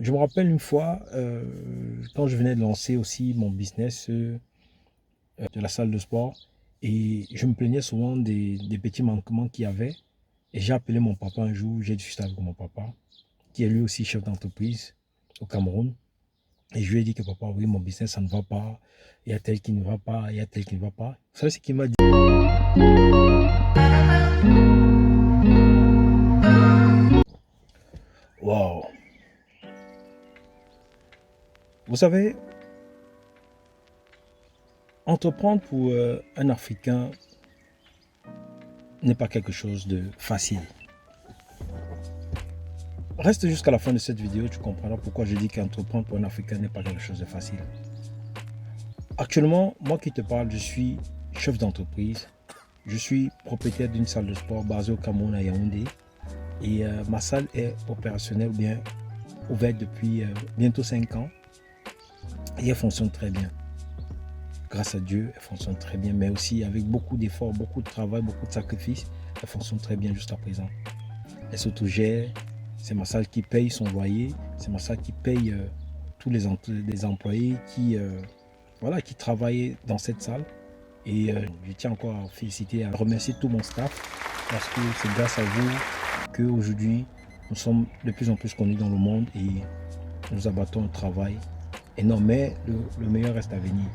Je me rappelle une fois, quand je venais de lancer aussi mon business de la salle de sport, et je me plaignais souvent des petits manquements qu'il y avait. Et j'ai appelé mon papa un jour, j'ai discuté avec mon papa, qui est lui aussi chef d'entreprise au Cameroun. Et je lui ai dit que papa, oui, mon business, ça ne va pas. Il y a tel qui ne va pas, il y a tel qui ne va pas. Vous savez ce qu'il m'a dit? Waouh! Vous savez, entreprendre pour un Africain n'est pas quelque chose de facile. Reste jusqu'à la fin de cette vidéo, tu comprendras pourquoi je dis qu'entreprendre pour un Africain n'est pas quelque chose de facile. Actuellement, moi qui te parle, je suis chef d'entreprise. Je suis propriétaire d'une salle de sport basée au Cameroun à Yaoundé. Et ma salle est opérationnelle, ou bien ouverte depuis bientôt 5 ans. Et elle fonctionne très bien. Grâce à Dieu, elle fonctionne très bien. Mais aussi avec beaucoup d'efforts, beaucoup de travail, beaucoup de sacrifices, elle fonctionne très bien jusqu'à présent. Elle s'autogère. C'est ma salle qui paye son loyer. C'est ma salle qui paye tous les employés voilà, qui travaillent dans cette salle. Et je tiens encore à féliciter, à remercier tout mon staff parce que c'est grâce à vous qu'aujourd'hui nous sommes de plus en plus connus dans le monde et nous abattons un travail énorme. Mais le meilleur reste à venir.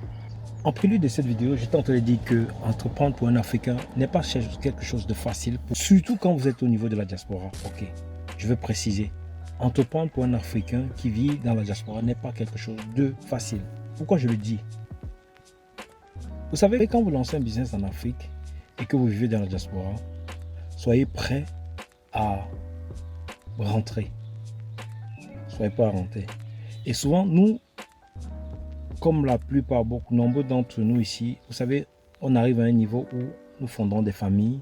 En prélude de cette vidéo, j'étais en train de dire que entreprendre pour un Africain n'est pas quelque chose de facile, surtout quand vous êtes au niveau de la diaspora. Ok, je veux préciser. Entreprendre pour un Africain qui vit dans la diaspora n'est pas quelque chose de facile. Pourquoi je le dis? Vous savez, quand vous lancez un business en Afrique et que vous vivez dans la diaspora, soyez prêt à rentrer. Soyez pas à rentrer. Et souvent, nous, comme la plupart, nombreux d'entre nous ici, vous savez, on arrive à un niveau où nous fondons des familles,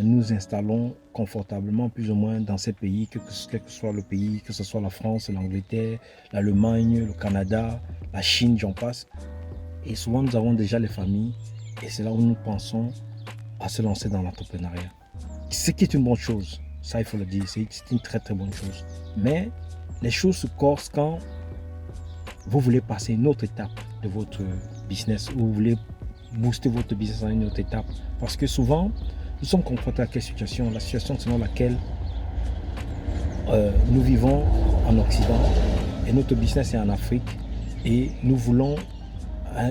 nous installons confortablement plus ou moins dans ces pays, quel que soit le pays, que ce soit la France, l'Angleterre, l'Allemagne, le Canada, la Chine, j'en passe. Et souvent, nous avons déjà les familles et c'est là où nous pensons à se lancer dans l'entrepreneuriat. Ce qui est une bonne chose, ça il faut le dire, c'est une très très bonne chose. Mais les choses se corsent quand vous voulez passer une autre étape de votre business ou vous voulez booster votre business à une autre étape. Parce que souvent, nous sommes confrontés à quelle situation? La situation selon laquelle nous vivons en Occident et notre business est en Afrique et nous voulons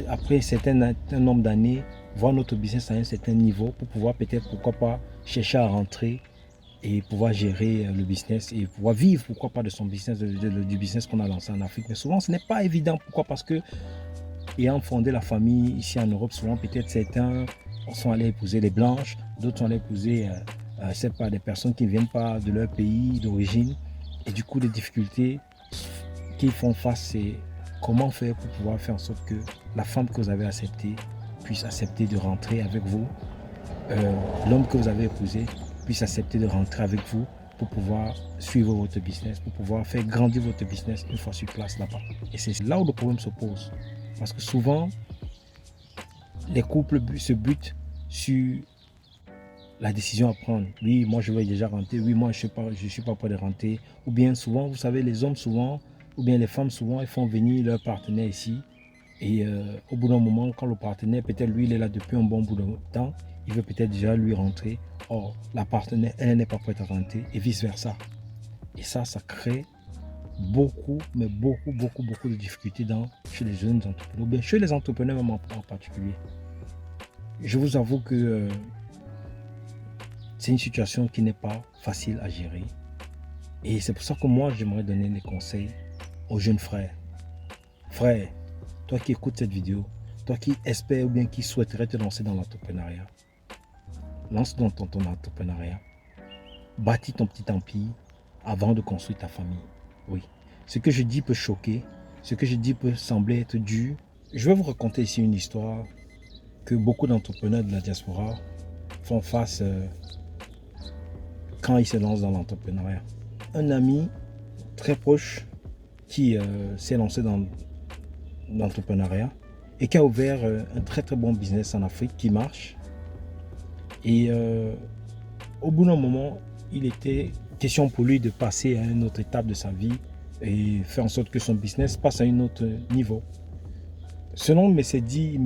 après un nombre d'années, voir notre business à un certain niveau pour pouvoir peut-être, pourquoi pas, chercher à rentrer et pouvoir gérer le business et pouvoir vivre, pourquoi pas, de son business, du business qu'on a lancé en Afrique. Mais souvent, ce n'est pas évident. Pourquoi? Parce que, ayant fondé la famille ici en Europe, souvent, peut-être certains sont allés épouser les blanches, d'autres sont allés épouser, c'est pas des personnes qui ne viennent pas de leur pays d'origine. Et du coup, les difficultés qu'ils font face, c'est comment faire pour pouvoir faire en sorte que la femme que vous avez acceptée puisse accepter de rentrer avec vous, l'homme que vous avez épousé puisse accepter de rentrer avec vous pour pouvoir suivre votre business, pour pouvoir faire grandir votre business une fois sur place là-bas. Et c'est là où le problème se pose. Parce que souvent, les couples se butent sur la décision à prendre. Oui, moi je vais déjà rentrer. Oui, moi je ne suis pas prêt de rentrer. Ou bien souvent, vous savez, les hommes souvent, ou bien les femmes souvent, elles font venir leur partenaire ici. Et au bout d'un moment, quand le partenaire, peut-être lui, il est là depuis un bon bout de temps, il veut peut-être déjà lui rentrer. Or, la partenaire, elle n'est pas prête à rentrer et vice-versa. Et ça crée beaucoup, mais beaucoup de difficultés chez les jeunes entrepreneurs, ou bien chez les entrepreneurs même en particulier. Je vous avoue que c'est une situation qui n'est pas facile à gérer. Et c'est pour ça que moi, j'aimerais donner des conseils aux jeunes frères. Frère, toi qui écoutes cette vidéo, toi qui espères ou bien qui souhaiterais te lancer dans l'entrepreneuriat, lance-toi dans ton entrepreneuriat. Bâtis ton petit empire avant de construire ta famille. Oui. Ce que je dis peut choquer, ce que je dis peut sembler être dur. Je vais vous raconter ici une histoire que beaucoup d'entrepreneurs de la diaspora font face quand ils se lancent dans l'entrepreneuriat. Un ami très proche qui s'est lancé dans l'entrepreneuriat et qui a ouvert un très bon business en Afrique qui marche. Et au bout d'un moment, il était question pour lui de passer à une autre étape de sa vie et faire en sorte que son business passe à un autre niveau. Selon Messedi,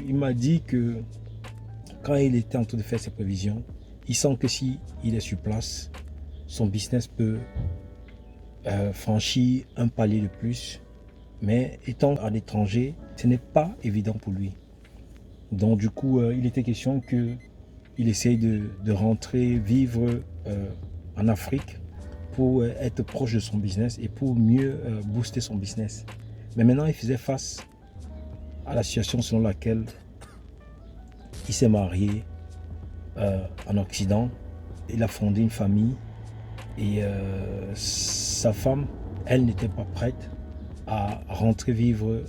il m'a dit que quand il était en train de faire ses prévisions, il sent que si il est sur place, son business peut franchir un palier de plus. Mais étant à l'étranger, ce n'est pas évident pour lui. Donc du coup, il était question qu'il essaye de rentrer, vivre en Afrique pour être proche de son business et pour mieux booster son business. Mais maintenant, il faisait face à la situation selon laquelle il s'est marié en Occident. Il a fondé une famille et sa femme, elle n'était pas prête à rentrer vivre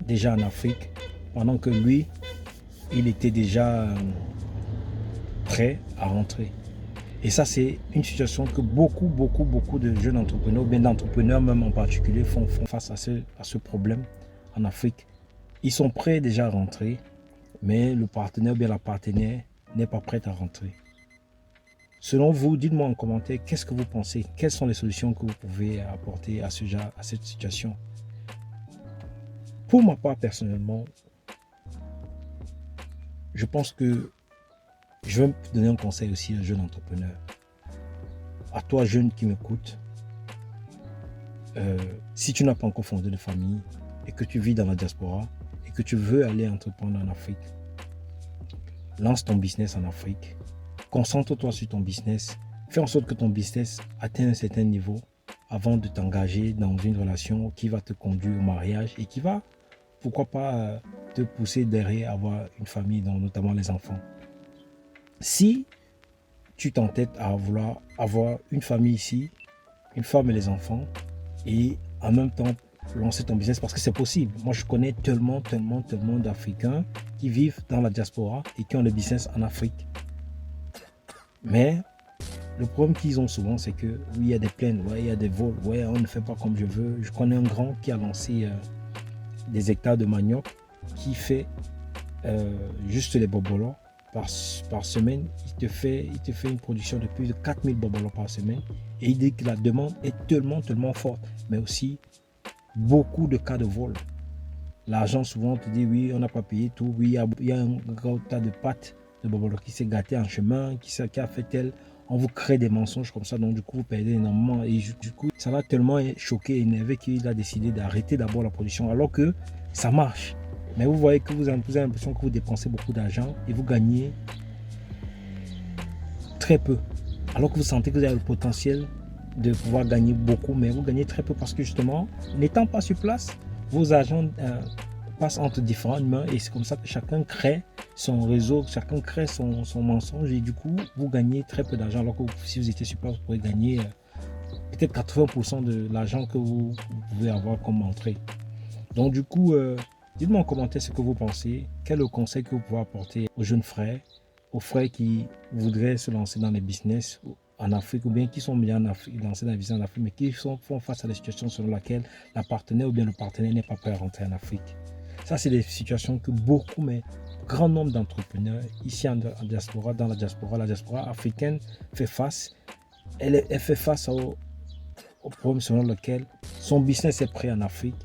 déjà en Afrique, pendant que lui, il était déjà prêt à rentrer. Et ça, c'est une situation que beaucoup de jeunes entrepreneurs, ou bien d'entrepreneurs même en particulier, font face à ce problème en Afrique. Ils sont prêts déjà à rentrer, mais le partenaire ou bien la partenaire n'est pas prête à rentrer. Selon vous, dites-moi en commentaire, qu'est-ce que vous pensez? Quelles sont les solutions que vous pouvez apporter à cette situation? Pour ma part, personnellement, je pense que je vais te donner un conseil aussi à un jeune entrepreneur. À toi, jeune qui m'écoute, si tu n'as pas encore fondé de famille et que tu vis dans la diaspora et que tu veux aller entreprendre en Afrique, lance ton business en Afrique. Concentre-toi sur ton business. Fais en sorte que ton business atteigne un certain niveau avant de t'engager dans une relation qui va te conduire au mariage et qui va, pourquoi pas, te pousser derrière à avoir une famille, notamment les enfants. Si tu t'entêtes à vouloir avoir une famille ici, une femme et les enfants, et en même temps lancer ton business, parce que c'est possible. Moi, je connais tellement d'Africains qui vivent dans la diaspora et qui ont le business en Afrique. Mais le problème qu'ils ont souvent, c'est que oui, il y a des plaines, ouais, il y a des vols, ouais, on ne fait pas comme je veux. Je connais un grand qui a lancé des hectares de manioc, qui fait juste les bobolons par semaine. Il te fait une production de plus de 4000 bobolons par semaine. Et il dit que la demande est tellement forte, mais aussi beaucoup de cas de vol. L'argent, souvent, on te dit oui, on n'a pas payé tout. Oui, il y a un gros tas de pâtes de bobolons qui s'est gâté en chemin, qui a fait tel. On vous crée des mensonges comme ça, donc du coup, vous perdez énormément. Et du coup, ça l'a tellement choqué, énervé qu'il a décidé d'arrêter d'abord la production, alors que ça marche. Mais vous voyez que vous avez l'impression que vous dépensez beaucoup d'argent et vous gagnez très peu. Alors que vous sentez que vous avez le potentiel de pouvoir gagner beaucoup, mais vous gagnez très peu parce que justement, n'étant pas sur place, vos agents passent entre différentes mains et c'est comme ça que chacun crée son réseau, chacun crée son mensonge et du coup, vous gagnez très peu d'argent. Alors que si vous étiez sur place, vous pourrez gagner peut-être 80% de l'argent que vous pouvez avoir comme entrée. Donc du coup, dites-moi en commentaire ce que vous pensez. Quel est le conseil que vous pouvez apporter aux jeunes frères, aux frères qui voudraient se lancer dans les business en Afrique ou bien qui sont bien lancés dans les business en Afrique, mais qui font face à des situations selon laquelle la partenaire ou bien le partenaire n'est pas prêt à rentrer en Afrique. Ça, c'est des situations que beaucoup, mais grand nombre d'entrepreneurs ici en diaspora, dans la diaspora africaine fait face. Elle fait face au problème selon lequel son business est prêt en Afrique.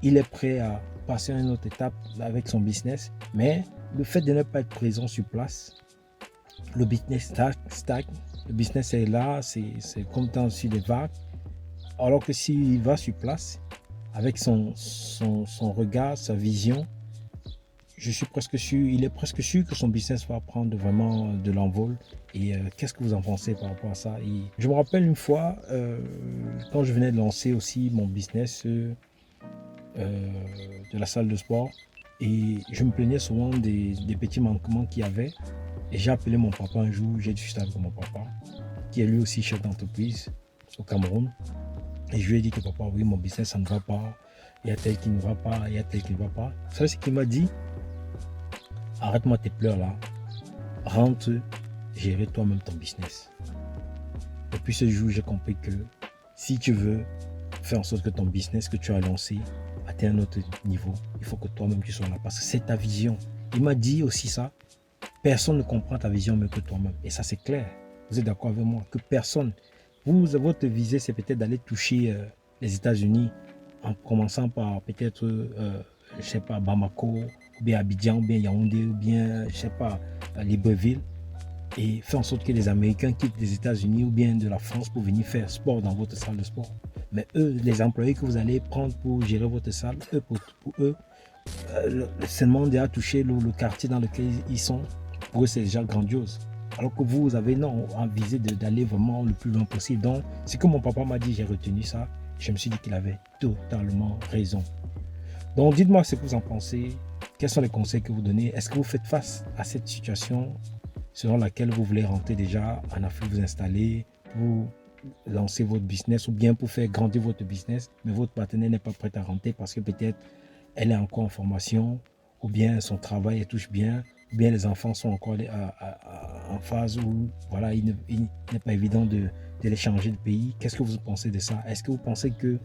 Il est prêt à passer à une autre étape avec son business, mais le fait de ne pas être présent sur place, le business stagne, le business est là, c'est comme sur des vagues, alors que s'il va sur place, avec son regard, sa vision, je suis presque sûr, il est presque sûr que son business va prendre vraiment de l'envol. Et qu'est-ce que vous en pensez par rapport à ça? Et je me rappelle une fois, quand je venais de lancer aussi mon business de la salle de sport, et je me plaignais souvent des petits manquements qu'il y avait. Et j'ai appelé mon papa un jour, j'ai discuté avec mon papa, qui est lui aussi chef d'entreprise au Cameroun. Et je lui ai dit que papa, oui, mon business, ça ne va pas. Il y a tel qui ne va pas, il y a tel qui ne va pas. Vous savez ce qu'il m'a dit? Arrête-moi tes pleurs là. Rentre, gérer toi-même ton business. Depuis ce jour, j'ai compris que si tu veux faire en sorte que ton business que tu as lancé atteigne un autre niveau, il faut que toi-même tu sois là. Parce que c'est ta vision. Il m'a dit aussi ça. Personne ne comprend ta vision mieux que toi-même. Et ça, c'est clair. Vous êtes d'accord avec moi? Que personne. Votre visée, c'est peut-être d'aller toucher les États-Unis, en commençant par peut-être, je sais pas, Bamako, ou bien Abidjan, ou bien Yaoundé, ou bien, je sais pas, Libreville, et faire en sorte que les Américains quittent les États-Unis ou bien de la France pour venir faire sport dans votre salle de sport. Mais eux, les employés que vous allez prendre pour gérer votre salle, eux, pour eux, seulement déjà toucher le quartier dans lequel ils sont, pour eux, c'est déjà grandiose. Alors que vous avez non, envisagé d'aller vraiment le plus loin possible. Donc, ce que mon papa m'a dit, j'ai retenu ça. Je me suis dit qu'il avait totalement raison. Donc, dites-moi ce que vous en pensez. Quels sont les conseils que vous donnez? Est-ce que vous faites face à cette situation selon laquelle vous voulez rentrer déjà en Afrique, vous installer, pour lancer votre business ou bien pour faire grandir votre business, mais votre partenaire n'est pas prêt à rentrer parce que peut-être elle est encore en formation, ou bien son travail elle touche bien, ou bien les enfants sont encore en phase où voilà, il n'est pas évident de les changer de pays. Qu'est-ce que vous pensez de ça? Est-ce que vous pensez que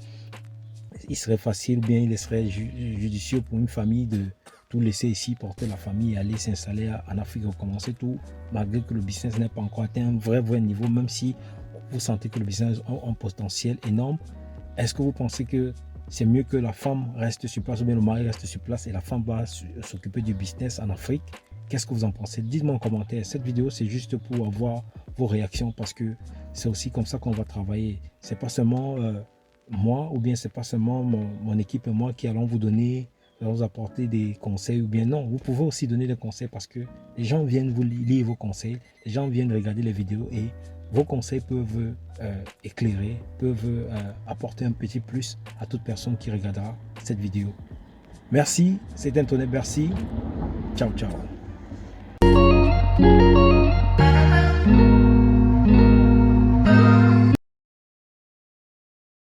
il serait facile ou bien il serait judicieux pour une famille de tout laisser ici, porter la famille et aller s'installer en Afrique, recommencer tout, malgré que le business n'est pas encore atteint un vrai niveau, même si vous sentez que le business a un potentiel énorme? Est-ce que vous pensez que c'est mieux que la femme reste sur place ou bien le mari reste sur place et la femme va s'occuper du business en Afrique? Qu'est-ce que vous en pensez? Dites-moi en commentaire. Cette vidéo, c'est juste pour avoir vos réactions parce que c'est aussi comme ça qu'on va travailler. C'est pas seulement moi ou bien c'est pas seulement mon équipe et moi qui allons vous donner, vous apporter des conseils ou bien non. Vous pouvez aussi donner des conseils parce que les gens viennent vous lire vos conseils, les gens viennent regarder les vidéos et vos conseils peuvent éclairer, peuvent apporter un petit plus à toute personne qui regardera cette vidéo. Merci, c'était Antoine Bercy. Ciao, ciao.